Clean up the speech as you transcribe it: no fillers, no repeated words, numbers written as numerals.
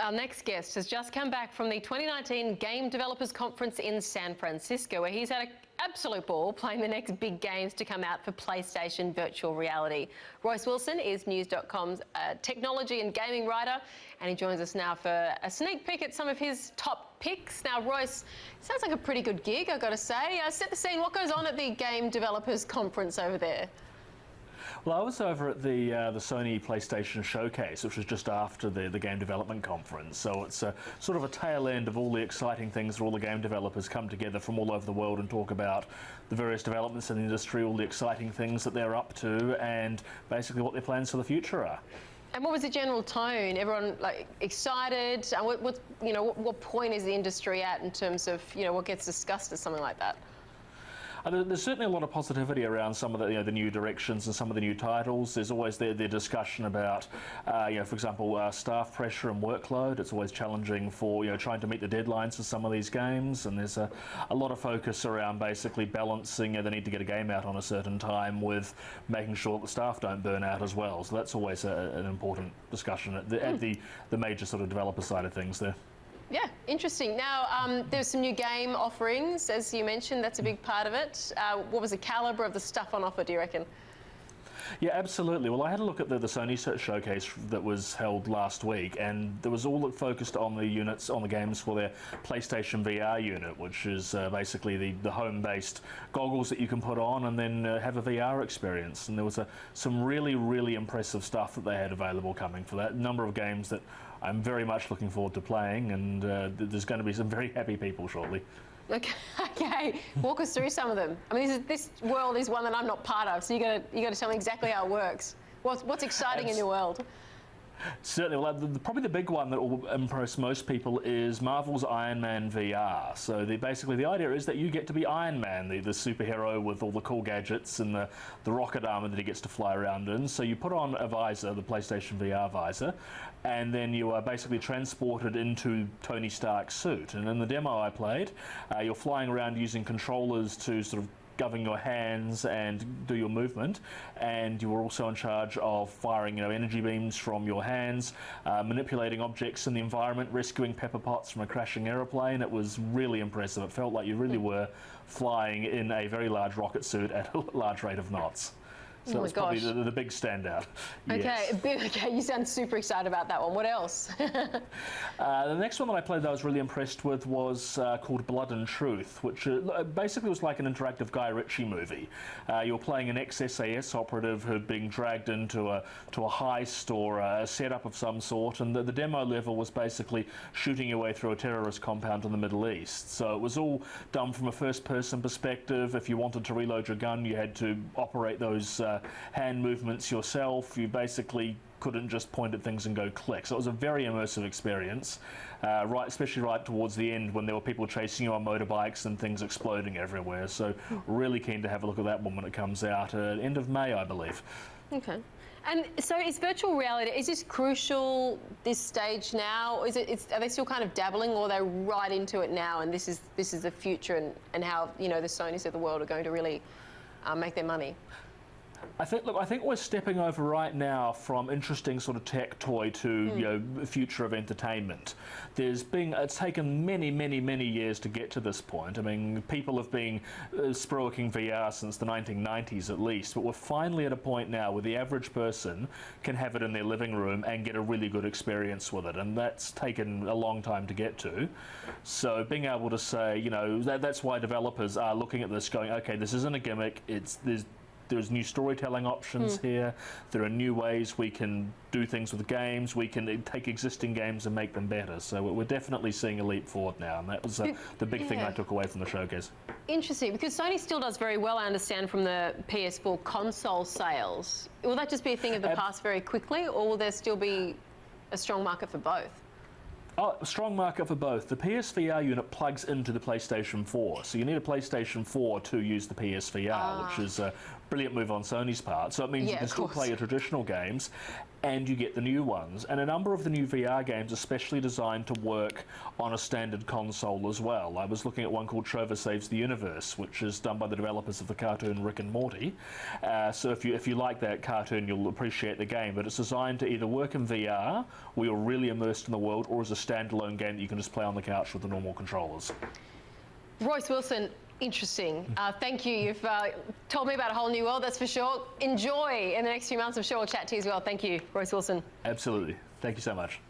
Our next guest has just come back from the 2019 Game Developers Conference in San Francisco, where he's had an absolute ball playing the next big games to come out for PlayStation virtual reality. Royce Wilson is News.com's technology and gaming writer, and he joins us now for a sneak peek at some of his top picks. Now, Royce, sounds like a pretty good gig, I've got to say. Set the scene. What goes on at the Game Developers Conference over there? Well, I was over at the Sony PlayStation showcase, which was just after the Game Development Conference. So it's sort of a tail end of all the exciting things where all the game developers come together from all over the world and talk about the various developments in the industry, all the exciting things that they're up to, and basically what their plans for the future are. And what was the general tone? Everyone excited? And what point is the industry at in terms of what gets discussed at something like that? There's certainly a lot of positivity around some of the new directions and some of the new titles. There's always the discussion about, for example, staff pressure and workload. It's always challenging for trying to meet the deadlines for some of these games, and there's a lot of focus around basically balancing the need to get a game out on a certain time with making sure that the staff don't burn out as well. So that's always an important discussion at the major sort of developer side of things there. Yeah, interesting. Now, there's some new game offerings, as you mentioned. That's a big part of it. What was the calibre of the stuff on offer, do you reckon? Yeah, absolutely. Well, I had a look at the Sony showcase that was held last week, and there was all focused on the units, on the games for their PlayStation VR unit, which is basically the home-based goggles that you can put on and then have a VR experience. And there was some really, really impressive stuff that they had available coming for that. A number of games that I'm very much looking forward to playing, and there's going to be some very happy people shortly. Okay. Walk us through some of them. I mean, this world is one that I'm not part of, so you got to tell me exactly how it works. What's exciting in your world? Certainly. Well, probably the big one that will impress most people is Marvel's Iron Man VR. So basically the idea is that you get to be Iron Man, the superhero with all the cool gadgets and the rocket armor that he gets to fly around in. So you put on a visor, the PlayStation VR visor, and then you are basically transported into Tony Stark's suit. And in the demo I played, you're flying around using controllers to sort of govern your hands and do your movement, and you were also in charge of firing energy beams from your hands, manipulating objects in the environment, rescuing Pepper Potts from a crashing aeroplane. It was really impressive. It felt like you really were flying in a very large rocket suit at a large rate of knots. So that was probably the big standout. Okay, yes. Okay, you sound super excited about that one. What else? The next one that I played that I was really impressed with was called Blood and Truth, which basically was like an interactive Guy Ritchie movie. You're playing an ex-SAS operative who'd been dragged into a heist or a setup of some sort, and the demo level was basically shooting your way through a terrorist compound in the Middle East. So it was all done from a first-person perspective. If you wanted to reload your gun, you had to operate those hand movements yourself. You basically couldn't just point at things and go click. So it was a very immersive experience, especially right towards the end when there were people chasing you on motorbikes and things exploding everywhere. So really keen to have a look at that one when it comes out, end of May, I believe. Okay. And so is virtual reality, is this crucial this stage now? Or are they still kind of dabbling, or are they right into it now and this is the future and how the Sonys of the world are going to really make their money? I think we're stepping over right now from interesting sort of tech toy to future of entertainment. It's taken many years to get to this point. I mean, people have been spruiking VR since the 1990s at least, but we're finally at a point now where the average person can have it in their living room and get a really good experience with it, and that's taken a long time to get to. So being able to say, that's why developers are looking at this going, okay, this isn't a gimmick, there's new storytelling options here. There are new ways we can do things with games. We can take existing games and make them better. So we're definitely seeing a leap forward now, and that was the big thing I took away from the showcase. Interesting, because Sony still does very well, I understand, from the PS4 console sales. Will that just be a thing of the past very quickly, or will there still be a strong market for both? Oh, a strong market for both. The PSVR unit plugs into the PlayStation 4, so you need a PlayStation 4 to use the PSVR, which is brilliant move on Sony's part. So it means Yeah, you can of still course. play your traditional games and you get the new ones. And a number of the new VR games are specially designed to work on a standard console as well. I was looking at one called Trover Saves the Universe, which is done by the developers of the cartoon Rick and Morty. So if you like that cartoon, you'll appreciate the game. But it's designed to either work in VR, where you're really immersed in the world, or as a standalone game that you can just play on the couch with the normal controllers. Royce Wilson, interesting. Thank you. You've told me about a whole new world, that's for sure. Enjoy in the next few months. I'm sure we'll chat to you as well. Thank you, Royce Wilson. Absolutely. Thank you so much.